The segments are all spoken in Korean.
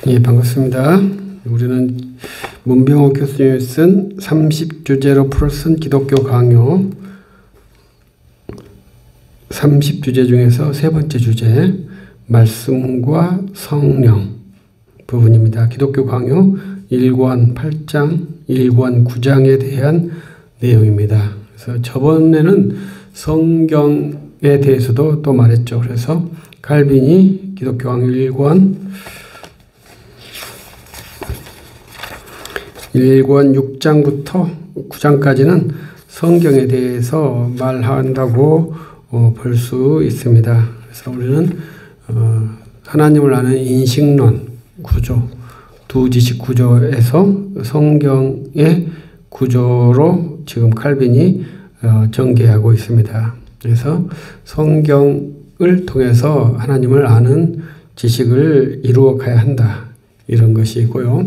예, 반갑습니다. 우리는 문병호 교수님이 쓴 30주제로 풀어 쓴 기독교 강요 30주제 중에서 세 번째 주제 말씀과 성령 부분입니다. 기독교 강요 1권 8장, 1권 9장에 대한 내용입니다. 그래서 저번에는 성경에 대해서도 또 말했죠. 그래서 칼빈이 기독교 강요 1권 6장부터 9장까지는 성경에 대해서 말한다고 볼 수 있습니다. 그래서 우리는 하나님을 아는 인식론 구조, 두지식 구조에서 성경의 구조로 지금 칼빈이 전개하고 있습니다. 그래서 성경을 통해서 하나님을 아는 지식을 이루어 가야 한다. 이런 것이 있고요.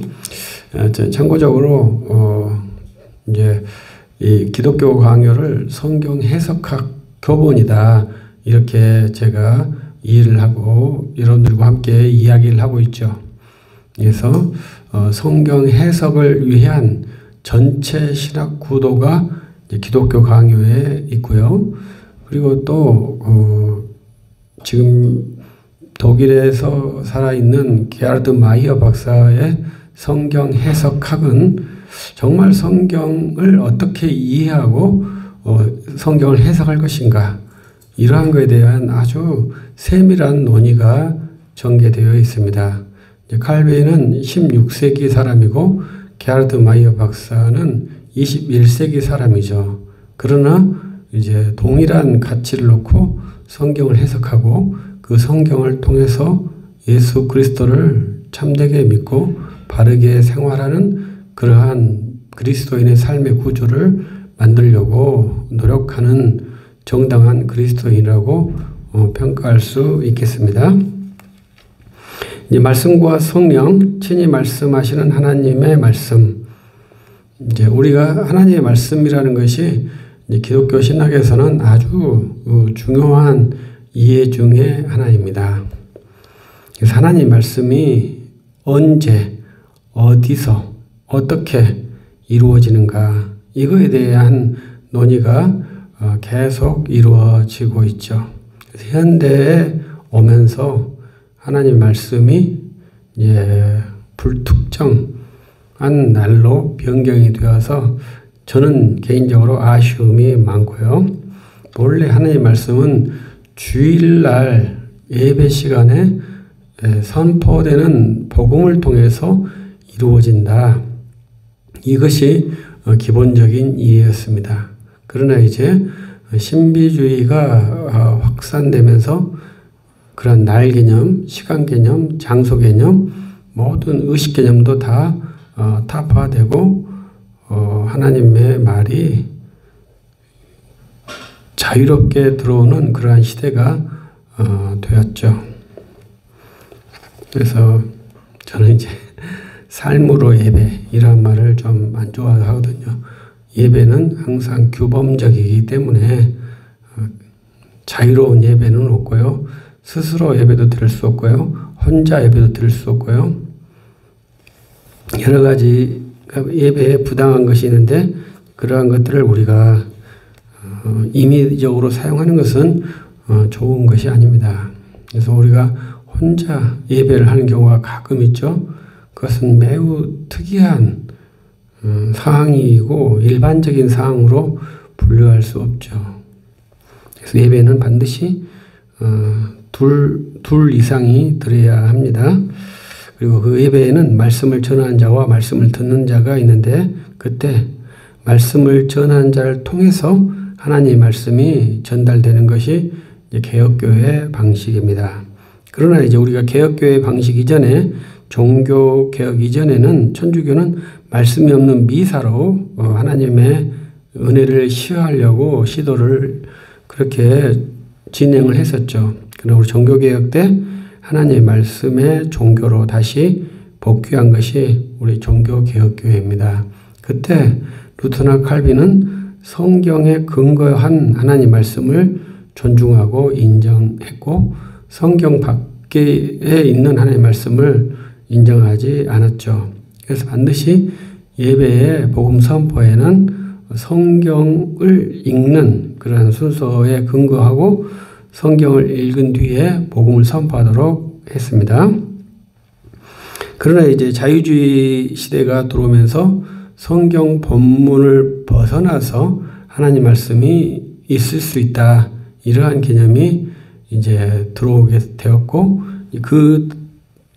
참고적으로 이제 이 기독교 강요를 성경 해석학 교본이다 이렇게 제가 이해를 하고 여러분들과 함께 이야기를 하고 있죠. 그래서 성경 해석을 위한 전체 신학 구도가 이제 기독교 강요에 있고요. 그리고 또 지금 독일에서 살아있는 게하르드 마이어 박사의 성경 해석학은 정말 성경을 어떻게 이해하고 성경을 해석할 것인가 이러한 것에 대한 아주 세밀한 논의가 전개되어 있습니다. 칼빈은 16세기 사람이고 게하르드 마이어 박사는 21세기 사람이죠. 그러나 이제 동일한 가치를 놓고 성경을 해석하고 그 성경을 통해서 예수 그리스도를 참되게 믿고 바르게 생활하는 그러한 그리스도인의 삶의 구조를 만들려고 노력하는 정당한 그리스도인이라고 평가할 수 있겠습니다. 이제 말씀과 성령, 친히 말씀하시는 하나님의 말씀. 이제 우리가 하나님의 말씀이라는 것이 이제 기독교 신학에서는 아주 중요한 이해 중에 하나입니다. 그래서 하나님의 말씀이 언제, 어디서, 어떻게 이루어지는가 이거에 대한 논의가 계속 이루어지고 있죠. 그래서 현대에 오면서 하나님의 말씀이 불특정한 날로 변경이 되어서 저는 개인적으로 아쉬움이 많고요. 본래 하나님의 말씀은 주일날 예배 시간에 선포되는 복음을 통해서 이루어진다. 이것이 기본적인 이해였습니다. 그러나 이제 신비주의가 확산되면서 그런 날 개념, 시간 개념, 장소 개념, 모든 의식 개념도 다 타파되고 하나님의 말이 자유롭게 들어오는 그러한 시대가 되었죠. 그래서 저는 이제 삶으로 예배 이런 말을 좀 안 좋아하거든요. 예배는 항상 규범적이기 때문에 자유로운 예배는 없고요. 스스로 예배도 드릴 수 없고요. 혼자 예배도 드릴 수 없고요. 여러 가지 예배에 부당한 것이 있는데 그러한 것들을 우리가 임의적으로 사용하는 것은 좋은 것이 아닙니다. 그래서 우리가 혼자 예배를 하는 경우가 가끔 있죠. 그것은 매우 특이한 상황이고 일반적인 상황으로 분류할 수 없죠. 그래서 예배는 반드시 둘 이상이 들어야 합니다. 그리고 그 예배에는 말씀을 전하는 자와 말씀을 듣는 자가 있는데 그때 말씀을 전하는 자를 통해서 하나님의 말씀이 전달되는 것이 이제 개혁교회 방식입니다. 그러나 이제 우리가 개혁교회 방식 이전에 종교개혁 이전에는 천주교는 말씀이 없는 미사로 하나님의 은혜를 시효하려고 시도를 그렇게 진행을 했었죠. 그러나 우리 종교개혁 때 하나님의 말씀의 종교로 다시 복귀한 것이 우리 종교개혁교회입니다. 그때 루터나 칼빈은 성경에 근거한 하나님 말씀을 존중하고 인정했고 성경 밖에 있는 하나님의 말씀을 인정하지 않았죠. 그래서 반드시 예배의 복음 선포에는 성경을 읽는 그런 순서에 근거하고 성경을 읽은 뒤에 복음을 선포하도록 했습니다. 그러나 이제 자유주의 시대가 들어오면서 성경 본문을 벗어나서 하나님 말씀이 있을 수 있다. 이러한 개념이 이제 들어오게 되었고, 그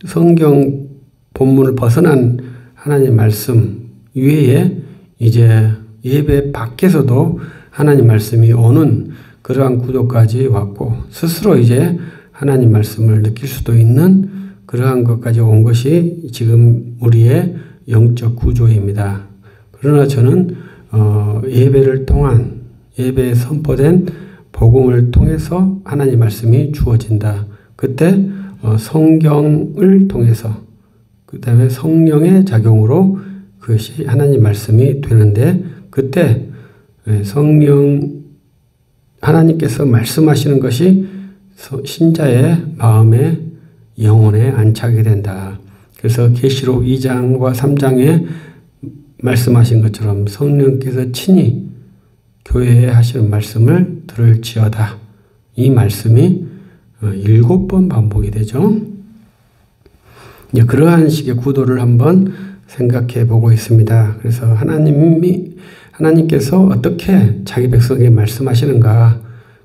성경 본문을 벗어난 하나님 말씀 위에 이제 예배 밖에서도 하나님 말씀이 오는 그러한 구도까지 왔고, 스스로 이제 하나님 말씀을 느낄 수도 있는 그러한 것까지 온 것이 지금 우리의 영적 구조입니다. 그러나 저는 예배를 통한, 예배에 선포된 복음을 통해서 하나님 말씀이 주어진다. 그때 성경을 통해서, 그 다음에 성령의 작용으로 그것이 하나님 말씀이 되는데, 그때 하나님께서 말씀하시는 것이 신자의 마음에, 영혼에 안착이 된다. 그래서 계시록 2장과 3장에 말씀하신 것처럼 성령께서 친히 교회에 하시는 말씀을 들을지어다. 이 말씀이 7번 반복이 되죠. 그러한 식의 구도를 한번 생각해 보고 있습니다. 그래서 하나님께서 어떻게 자기 백성에게 말씀하시는가?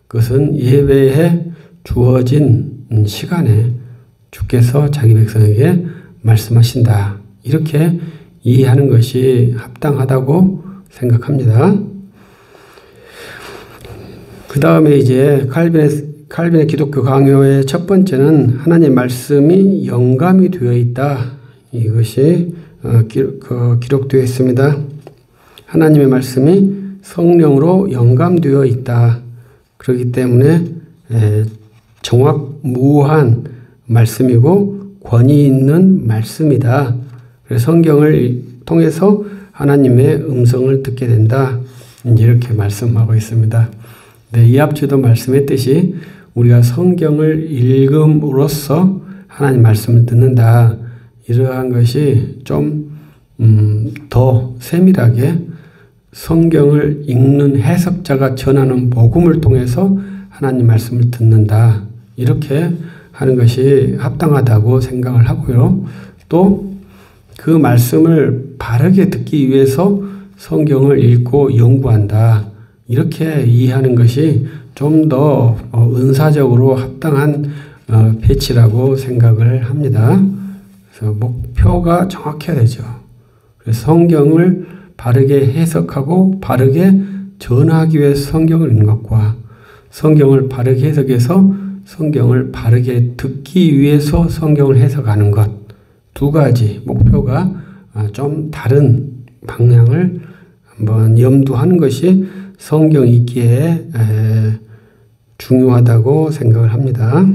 그것은 예배에 주어진 시간에 주께서 자기 백성에게 말씀하신다. 이렇게 이해하는 것이 합당하다고 생각합니다. 그 다음에 이제 칼빈의 기독교 강요의 첫 번째는 하나님 말씀이 영감이 되어 있다. 이것이 기록되어 있습니다. 하나님의 말씀이 성령으로 영감되어 있다. 그렇기 때문에 정확무한 말씀이고 권위 있는 말씀이다. 그래서 성경을 통해서 하나님의 음성을 듣게 된다. 이렇게 말씀하고 있습니다. 네, 이합주도 말씀했듯이 우리가 성경을 읽음으로써 하나님 말씀을 듣는다. 이러한 것이 좀 더 세밀하게 성경을 읽는 해석자가 전하는 복음을 통해서 하나님 말씀을 듣는다. 이렇게 하는 것이 합당하다고 생각을 하고요. 또 그 말씀을 바르게 듣기 위해서 성경을 읽고 연구한다. 이렇게 이해하는 것이 좀 더 은사적으로 합당한 배치라고 생각을 합니다. 그래서 목표가 정확해야 되죠. 그래서 성경을 바르게 해석하고 바르게 전하기 위해서 성경을 읽는 것과 성경을 바르게 해석해서 성경을 바르게 듣기 위해서 성경을 해석하는 것, 두 가지 목표가 좀 다른 방향을 한번 염두하는 것이 성경 읽기에 중요하다고 생각을 합니다.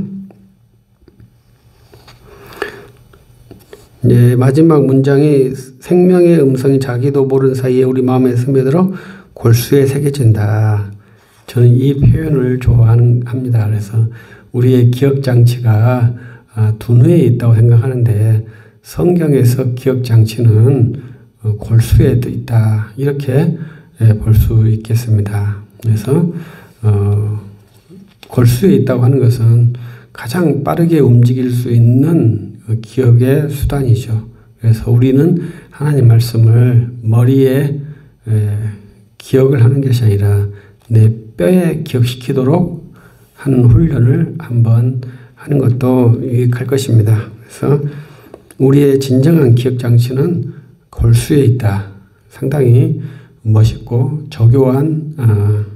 이제 마지막 문장이 생명의 음성이 자기도 모르는 사이에 우리 마음에 스며들어 골수에 새겨진다. 저는 이 표현을 좋아합니다. 그래서 우리의 기억장치가 두뇌에 있다고 생각하는데 성경에서 기억장치는 골수에 있다. 이렇게 볼 수 있겠습니다. 그래서 골수에 있다고 하는 것은 가장 빠르게 움직일 수 있는 기억의 수단이죠. 그래서 우리는 하나님 말씀을 머리에 기억을 하는 것이 아니라 내 뼈에 기억시키도록 하는 훈련을 한번 하는 것도 유익할 것입니다. 그래서 우리의 진정한 기억장치는 골수에 있다. 상당히 멋있고 저교한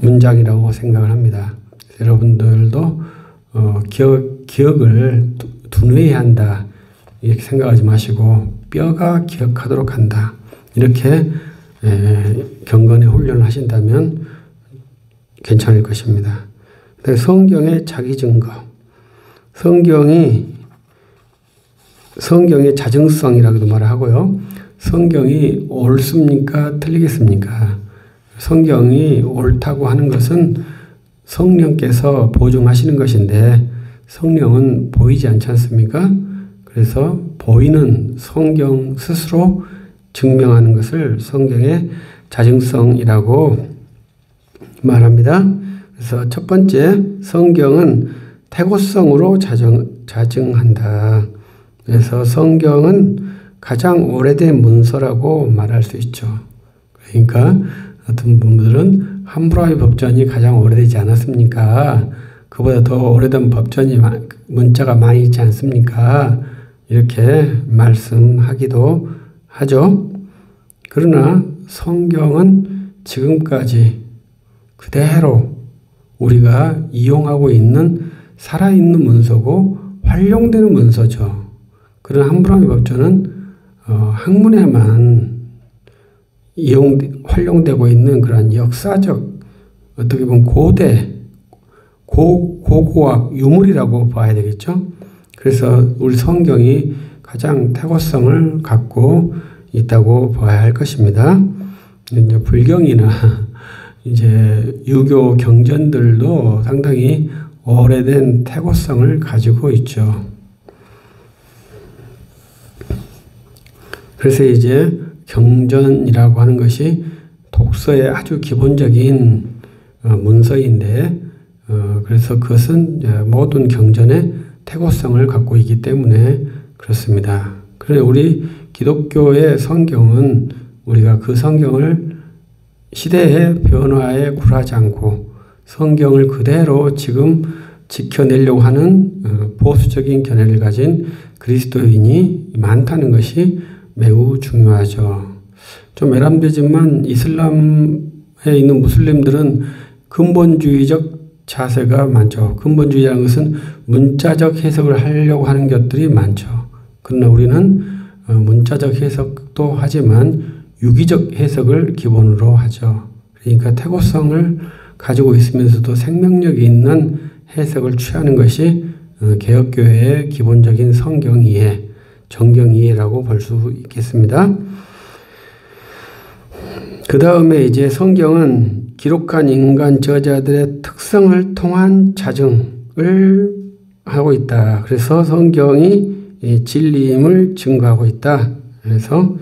문장이라고 생각을 합니다. 여러분들도 기억을 두뇌에 한다. 이렇게 생각하지 마시고 뼈가 기억하도록 한다. 이렇게 경건의 훈련을 하신다면 괜찮을 것입니다. 성경의 자기 증거. 성경의 자증성이라고도 말하고요. 성경이 옳습니까? 틀리겠습니까? 성경이 옳다고 하는 것은 성령께서 보증하시는 것인데 성령은 보이지 않지 않습니까? 그래서 보이는 성경 스스로 증명하는 것을 성경의 자증성이라고 말합니다. 그래서 첫 번째, 성경은 태고성으로 자증한다. 그래서 성경은 가장 오래된 문서라고 말할 수 있죠. 그러니까 어떤 분들은 함무라비 법전이 가장 오래되지 않았습니까? 그보다 더 오래된 법전이 문자가 많이 있지 않습니까? 이렇게 말씀하기도 하죠. 그러나 성경은 지금까지 그대로 우리가 이용하고 있는 살아있는 문서고 활용되는 문서죠. 그런 함무라비 법전은 학문에만 활용되고 있는 그런 역사적, 어떻게 보면 고고학 유물이라고 봐야 되겠죠. 그래서 우리 성경이 가장 태고성을 갖고 있다고 봐야 할 것입니다. 이제 불경이나 이제 유교 경전들도 상당히 오래된 태고성을 가지고 있죠. 그래서 이제 경전이라고 하는 것이 독서의 아주 기본적인 문서인데, 그래서 그것은 모든 경전의 태고성을 갖고 있기 때문에 그렇습니다. 그런데 우리 기독교의 성경은 우리가 그 성경을 시대의 변화에 굴하지 않고 성경을 그대로 지금 지켜내려고 하는 보수적인 견해를 가진 그리스도인이 많다는 것이 매우 중요하죠. 좀 외람되지만 이슬람에 있는 무슬림들은 근본주의적 자세가 많죠. 근본주의라는 것은 문자적 해석을 하려고 하는 것들이 많죠. 그러나 우리는 문자적 해석도 하지만 유기적 해석을 기본으로 하죠. 그러니까 태고성을 가지고 있으면서도 생명력이 있는 해석을 취하는 것이 개혁교회의 기본적인 성경 이해, 정경 이해라고 볼 수 있겠습니다. 그 다음에 이제 성경은 기록한 인간 저자들의 특성을 통한 자증을 하고 있다. 그래서 성경이 진리임을 증거하고 있다. 그래서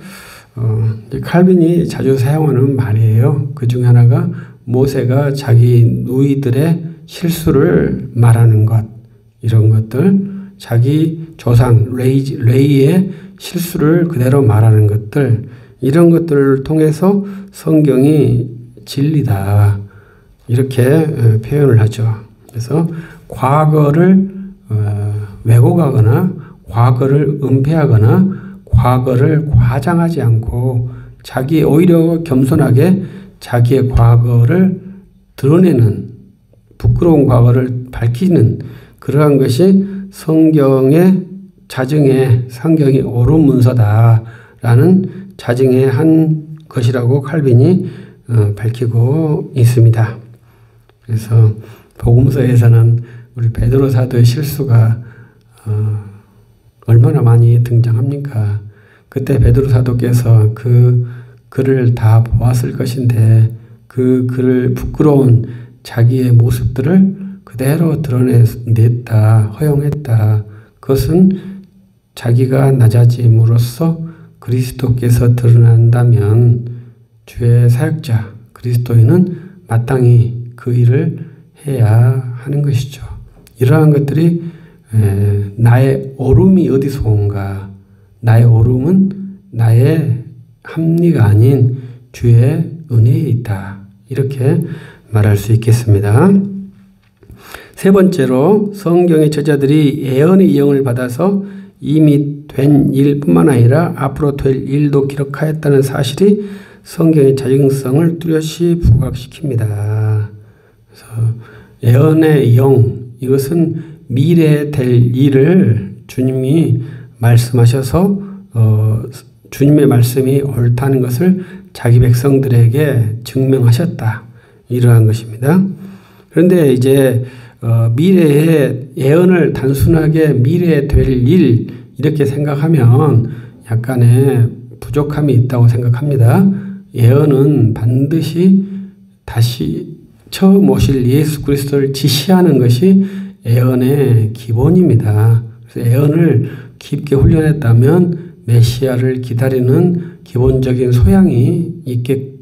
칼빈이 자주 사용하는 말이에요. 그 중에 하나가 모세가 자기 누이들의 실수를 말하는 것, 이런 것들, 자기 조상 레이의 실수를 그대로 말하는 것들, 이런 것들을 통해서 성경이 진리다, 이렇게 표현을 하죠. 그래서 과거를 왜곡하거나 과거를 은폐하거나 과거를 과장하지 않고 오히려 겸손하게 자기의 과거를 드러내는, 부끄러운 과거를 밝히는 그러한 것이 성경의 자증의, 성경이 옳은 문서다라는 자증의 한 것이라고 칼빈이 밝히고 있습니다. 그래서 복음서에서는 우리 베드로 사도의 실수가 얼마나 많이 등장합니까? 그때 베드로 사도께서 그 글을 다 보았을 것인데 그 글을 부끄러운 자기의 모습들을 그대로 드러냈다, 허용했다. 그것은 자기가 낮아짐으로써 그리스도께서 드러난다면 주의 사역자 그리스도인은 마땅히 그 일을 해야 하는 것이죠. 이러한 것들이 나의 옳음이 어디서 온가? 나의 옳음은 나의 합리가 아닌 주의 은혜에 있다. 이렇게 말할 수 있겠습니다. 세 번째로 성경의 저자들이 예언의 영을 받아서 이미 된 일뿐만 아니라 앞으로 될 일도 기록하였다는 사실이 성경의 자증성을 뚜렷이 부각시킵니다. 그래서 예언의 영, 이것은 미래에 될 일을 주님이 말씀하셔서 주님의 말씀이 옳다는 것을 자기 백성들에게 증명하셨다. 이러한 것입니다. 그런데 이제 미래의 예언을 단순하게 미래에 될 일 이렇게 생각하면 약간의 부족함이 있다고 생각합니다. 예언은 반드시 다시 처음 오실 예수 그리스도를 지시하는 것이 애언의 기본입니다. 그래서 애언을 깊게 훈련했다면 메시아를 기다리는 기본적인 소양이 있게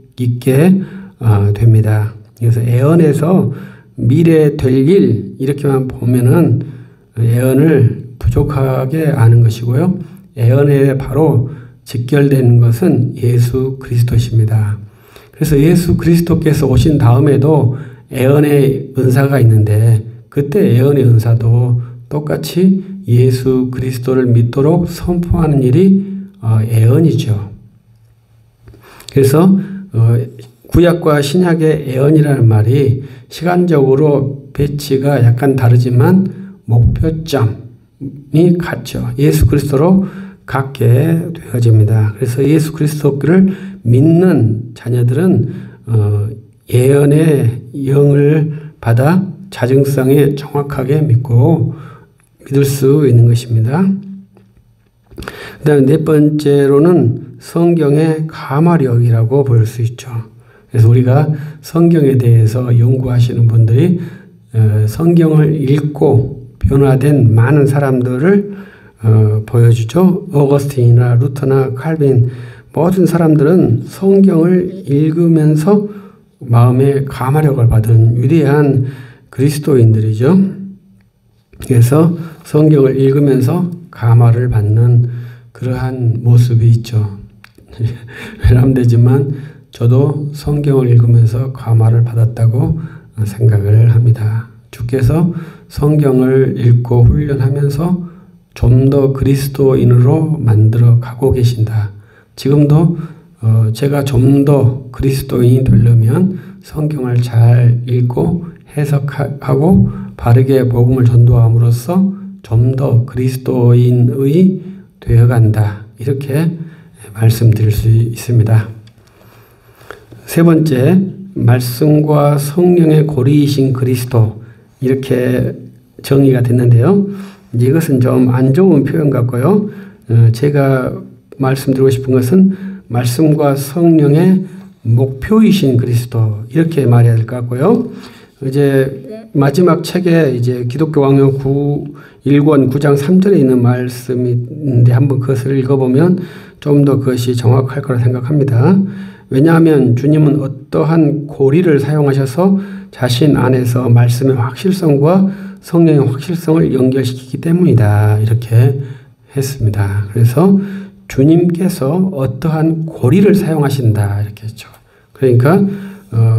됩니다. 그래서 애언에서 미래 될 일 이렇게만 보면은 애언을 부족하게 아는 것이고요. 애언에 바로 직결되는 것은 예수 그리스도십니다. 그래서 예수 그리스도께서 오신 다음에도 애언의 은사가 있는데 그때 애언의 은사도 똑같이 예수 그리스도를 믿도록 선포하는 일이 애언이죠. 그래서 구약과 신약의 애언이라는 말이 시간적으로 배치가 약간 다르지만 목표점이 같죠. 예수 그리스도로 갖게 되어집니다. 그래서 예수 그리스도를 믿는 자녀들은 예언의 영을 받아 자증성에 정확하게 믿을 수 있는 것입니다. 그 다음에 네 번째로는 성경의 가마력이라고 볼 수 있죠. 그래서 우리가 성경에 대해서 연구하시는 분들이 성경을 읽고 변화된 많은 사람들을 보여주죠. 어거스틴이나 루터나 칼빈 모든 사람들은 성경을 읽으면서 마음의 가마력을 받은 위대한 그리스도인들이죠. 그래서 성경을 읽으면서 가마를 받는 그러한 모습이 있죠. 외람되지만 저도 성경을 읽으면서 가마를 받았다고 생각을 합니다. 주께서 성경을 읽고 훈련하면서 좀 더 그리스도인으로 만들어 가고 계신다. 지금도 제가 좀 더 그리스도인이 되려면 성경을 잘 읽고 해석하고 바르게 복음을 전도함으로써 좀 더 그리스도인의 되어간다. 이렇게 말씀드릴 수 있습니다. 세 번째, 말씀과 성령의 고리이신 그리스도 이렇게 정의가 됐는데요. 이것은 좀 안 좋은 표현 같고요. 제가 말씀드리고 싶은 것은 말씀과 성령의 목표이신 그리스도 이렇게 말해야 될 것 같고요. 이제 마지막 책에 이제 기독교 강요 1권 9장 3절에 있는 말씀이 있는데 한번 그것을 읽어보면 좀 더 그것이 정확할 거라 생각합니다. 왜냐하면 주님은 어떠한 고리를 사용하셔서 자신 안에서 말씀의 확실성과 성령의 확실성을 연결시키기 때문이다. 이렇게 했습니다. 그래서 주님께서 어떠한 고리를 사용하신다. 이렇게 했죠. 그러니까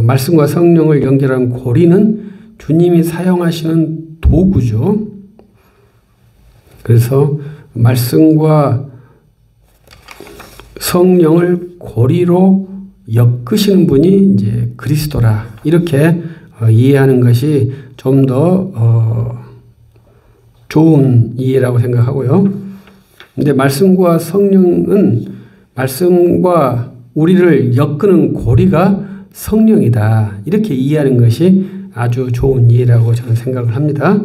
말씀과 성령을 연결한 고리는 주님이 사용하시는 도구죠. 그래서 말씀과 성령을 고리로 엮으시는 분이 이제 그리스도라. 이렇게 이해하는 것이 좀 더 좋은 이해라고 생각하고요. 근데 말씀과 성령은 말씀과 우리를 엮는 고리가 성령이다. 이렇게 이해하는 것이 아주 좋은 이해라고 저는 생각을 합니다.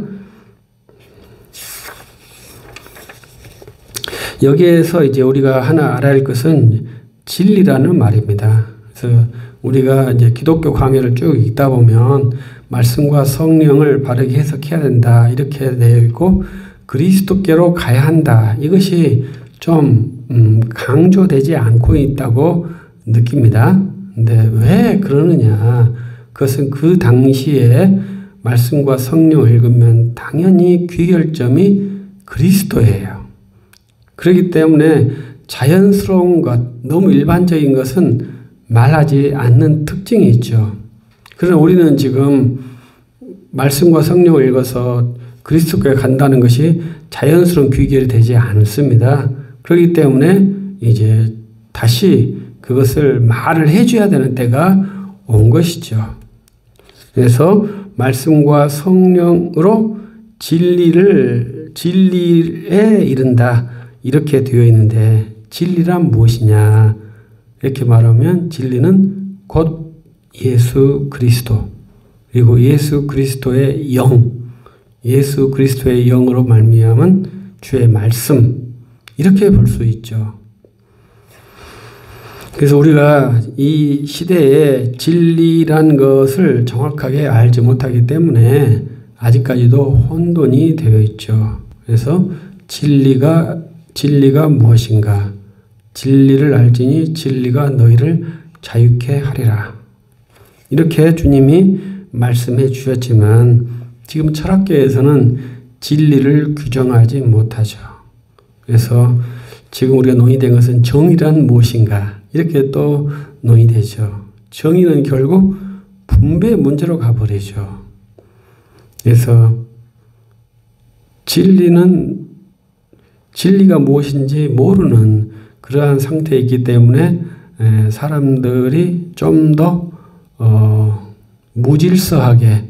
여기에서 이제 우리가 하나 알아야 할 것은 진리라는 말입니다. 그래서 우리가 이제 기독교 강해를 쭉 읽다 보면 말씀과 성령을 바르게 해석해야 된다. 이렇게 되어 있고 그리스도께로 가야 한다. 이것이 좀 강조되지 않고 있다고 느낍니다. 근데 왜 그러느냐? 그것은 그 당시에 말씀과 성령을 읽으면 당연히 귀결점이 그리스도예요. 그렇기 때문에 자연스러운 것, 너무 일반적인 것은 말하지 않는 특징이 있죠. 그러나 우리는 지금 말씀과 성령을 읽어서 그리스도께 간다는 것이 자연스러운 귀결이 되지 않습니다. 그렇기 때문에 이제 다시 그것을 말을 해줘야 되는 때가 온 것이죠. 그래서 말씀과 성령으로 진리에 이른다. 이렇게 되어 있는데 진리란 무엇이냐? 이렇게 말하면 진리는 곧 예수 그리스도 그리고 예수 그리스도의 영, 예수 그리스도의 영으로 말미암은 주의 말씀 이렇게 볼 수 있죠. 그래서 우리가 이 시대에 진리란 것을 정확하게 알지 못하기 때문에 아직까지도 혼돈이 되어 있죠. 그래서 진리가 무엇인가? 진리를 알지니 진리가 너희를 자유케 하리라. 이렇게 주님이 말씀해 주셨지만 지금 철학계에서는 진리를 규정하지 못하죠. 그래서 지금 우리가 논의된 것은 정의란 무엇인가? 이렇게 또 논의되죠. 정의는 결국 분배의 문제로 가버리죠. 그래서 진리가 무엇인지 모르는 그러한 상태에 있기 때문에 사람들이 좀 더 무질서하게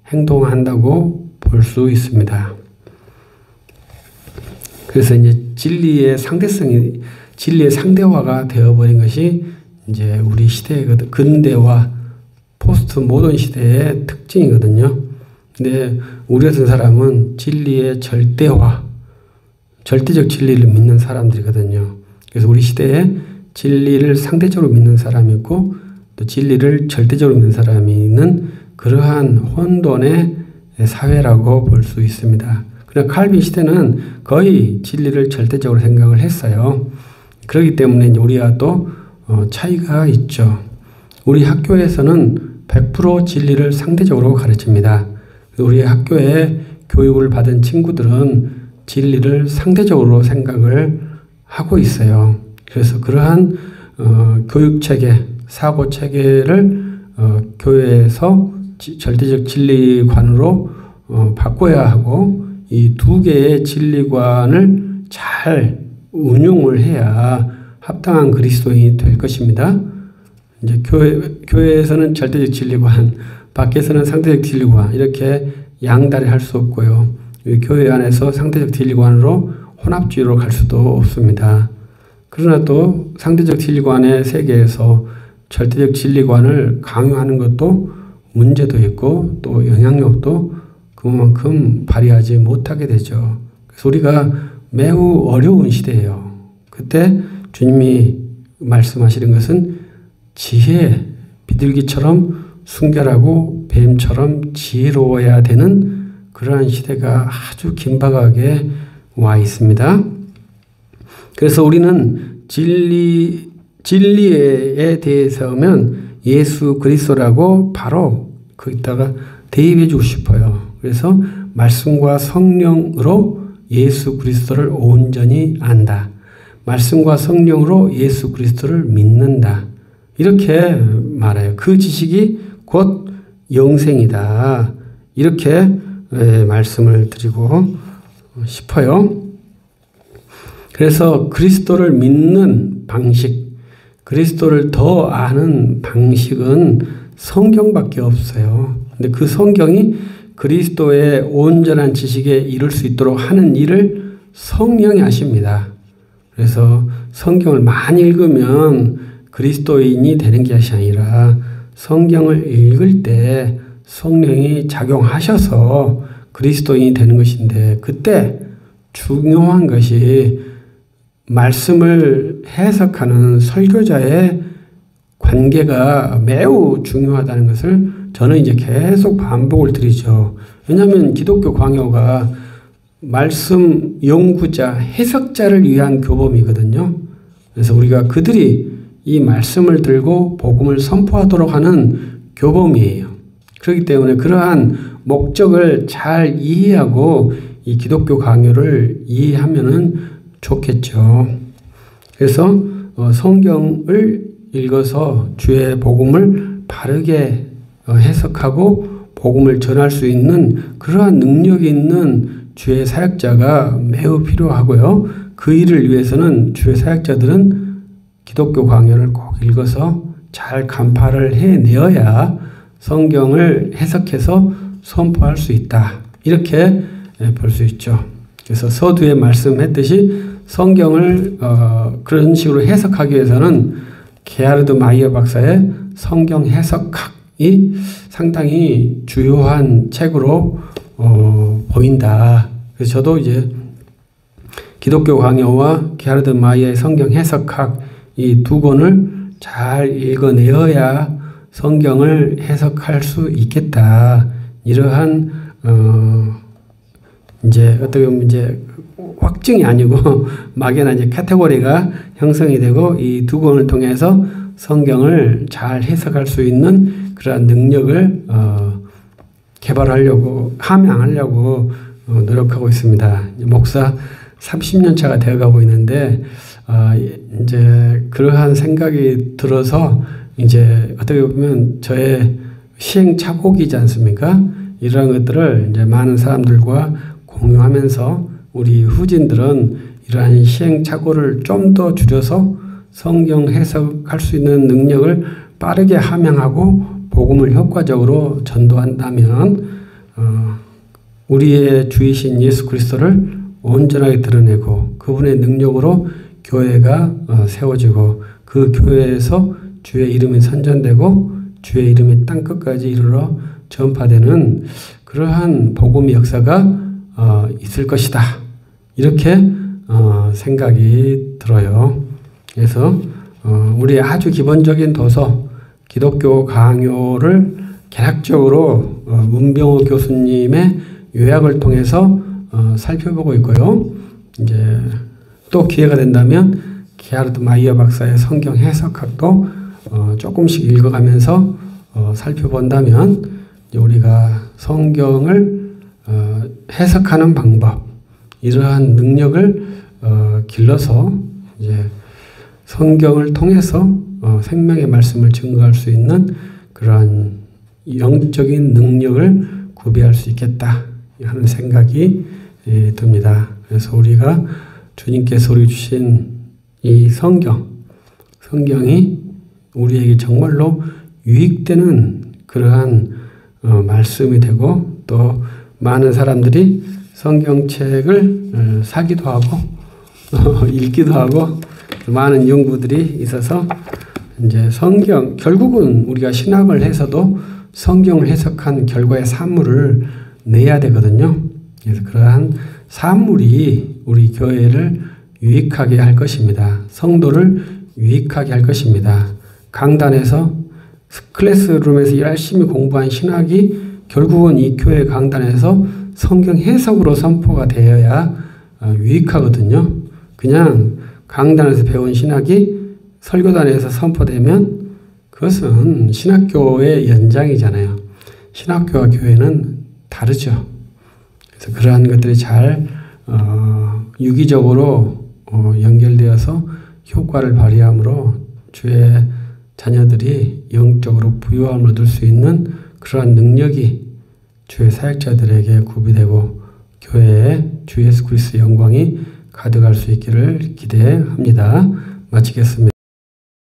행동한다고 볼 수 있습니다. 그래서 이제 진리의 상대화가 되어버린 것이 이제 우리 시대의 근대화 포스트 모던 시대의 특징이거든요. 근데 우리 같은 사람은 진리의 절대적 진리를 믿는 사람들이거든요. 그래서 우리 시대에 진리를 상대적으로 믿는 사람이 있고 또 진리를 절대적으로 믿는 사람이 있는 그러한 혼돈의 사회라고 볼 수 있습니다. 그러나 칼빈 시대는 거의 진리를 절대적으로 생각을 했어요. 그렇기 때문에 우리와 또 차이가 있죠. 우리 학교에서는 100% 진리를 상대적으로 가르칩니다. 우리 학교에 교육을 받은 친구들은 진리를 상대적으로 생각을 하고 있어요. 그래서 그러한 교육체계, 사고체계를 교회에서 절대적 진리관으로 바꿔야 하고 이 두 개의 진리관을 잘 운용을 해야 합당한 그리스도인이 될 것입니다. 이제 교회에서는 절대적 진리관, 밖에서는 상대적 진리관 이렇게 양다리 할 수 없고요. 교회 안에서 상대적 진리관으로 혼합주의로 갈 수도 없습니다. 그러나 또 상대적 진리관의 세계에서 절대적 진리관을 강요하는 것도 문제도 있고 또 영향력도 그만큼 발휘하지 못하게 되죠. 그래서 우리가 매우 어려운 시대예요. 그때 주님이 말씀하시는 것은 지혜, 비둘기처럼 순결하고 뱀처럼 지혜로워야 되는 그러한 시대가 아주 긴박하게 와 있습니다. 그래서 우리는 진리에 대해서면 예수 그리스도라고 바로 거기다가 대입해 주고 싶어요. 그래서 말씀과 성령으로 예수 그리스도를 온전히 안다. 말씀과 성령으로 예수 그리스도를 믿는다. 이렇게 말해요. 그 지식이 곧 영생이다. 이렇게 말씀을 드리고 싶어요. 그래서 그리스도를 믿는 방식, 그리스도를 더 아는 방식은 성경밖에 없어요. 근데 그 성경이 그리스도의 온전한 지식에 이룰 수 있도록 하는 일을 성령이 하십니다. 그래서 성경을 많이 읽으면 그리스도인이 되는 것이 아니라 성경을 읽을 때 성령이 작용하셔서 그리스도인이 되는 것인데 그때 중요한 것이 말씀을 해석하는 설교자의 관계가 매우 중요하다는 것을 저는 이제 계속 반복을 드리죠. 왜냐하면 기독교 강요가 말씀 연구자, 해석자를 위한 교범이거든요. 그래서 우리가 그들이 이 말씀을 들고 복음을 선포하도록 하는 교범이에요. 그렇기 때문에 그러한 목적을 잘 이해하고 이 기독교 강요를 이해하면은 좋겠죠. 그래서 성경을 읽어서 주의 복음을 바르게 해석하고 복음을 전할 수 있는 그러한 능력이 있는 주의 사역자가 매우 필요하고요. 그 일을 위해서는 주의 사역자들은 기독교 강요를 꼭 읽어서 잘 간파를 해내어야 성경을 해석해서 선포할 수 있다. 이렇게 볼 수 있죠. 그래서 서두에 말씀했듯이 성경을 그런 식으로 해석하기 위해서는 게하르드 마이어 박사의 성경 해석학이 상당히 주요한 책으로 보인다. 그래서 저도 이제 기독교 강요와 게하르드 마이어의 성경 해석학 이 두 권을 잘 읽어내어야 성경을 해석할 수 있겠다. 이러한 이제 어떻게 보면 이제 확증이 아니고 막연한 이제 카테고리가 형성이 되고 이 두 권을 통해서 성경을 잘 해석할 수 있는 그러한 능력을 개발하려고 함양하려고 노력하고 있습니다. 목사 30년 차가 되어가고 있는데 이제 그러한 생각이 들어서 이제 어떻게 보면 저의 시행착오이지 않습니까? 이러한 것들을 이제 많은 사람들과 공유하면서 우리 후진들은 이러한 시행착오를 좀 더 줄여서 성경 해석할 수 있는 능력을 빠르게 함양하고 복음을 효과적으로 전도한다면 우리의 주이신 예수 그리스도를 온전하게 드러내고 그분의 능력으로 교회가 세워지고 그 교회에서 주의 이름이 선전되고 주의 이름이 땅끝까지 이르러 전파되는 그러한 복음의 역사가 있을 것이다. 이렇게 생각이 들어요. 그래서 우리 아주 기본적인 도서 기독교 강요를 개략적으로 문병호 교수님의 요약을 통해서 살펴보고 있고요. 이제 또 기회가 된다면 게하르트 마이어 박사의 성경 해석학도 조금씩 읽어가면서 살펴본다면 우리가 성경을 해석하는 방법, 이러한 능력을 길러서 이제 성경을 통해서 생명의 말씀을 증거할 수 있는 그러한 영적인 능력을 구비할 수 있겠다 하는 생각이 듭니다. 그래서 우리가 주님께서 우리 주신 이 성경이 우리에게 정말로 유익되는 그러한 말씀이 되고 또 많은 사람들이 성경책을 사기도 하고 읽기도 하고 많은 연구들이 있어서 이제 성경 결국은 우리가 신학을 해서도 성경을 해석한 결과의 산물을 내야 되거든요. 그래서 그러한 산물이 우리 교회를 유익하게 할 것입니다. 성도를 유익하게 할 것입니다. 강단에서 클래스룸에서 열심히 공부한 신학이 결국은 이 교회 강단에서 성경 해석으로 선포가 되어야 유익하거든요. 그냥 강단에서 배운 신학이 설교단에서 선포되면 그것은 신학교의 연장이잖아요. 신학교와 교회는 다르죠. 그래서 그러한 것들이 잘 유기적으로 연결되어서 효과를 발휘함으로 주의 자녀들이 영적으로 부유함을 얻을 수 있는 그러한 능력이 주의 사역자들에게 구비되고 교회에 주 예수 그리스도의 영광이 가득할 수 있기를 기대합니다. 마치겠습니다.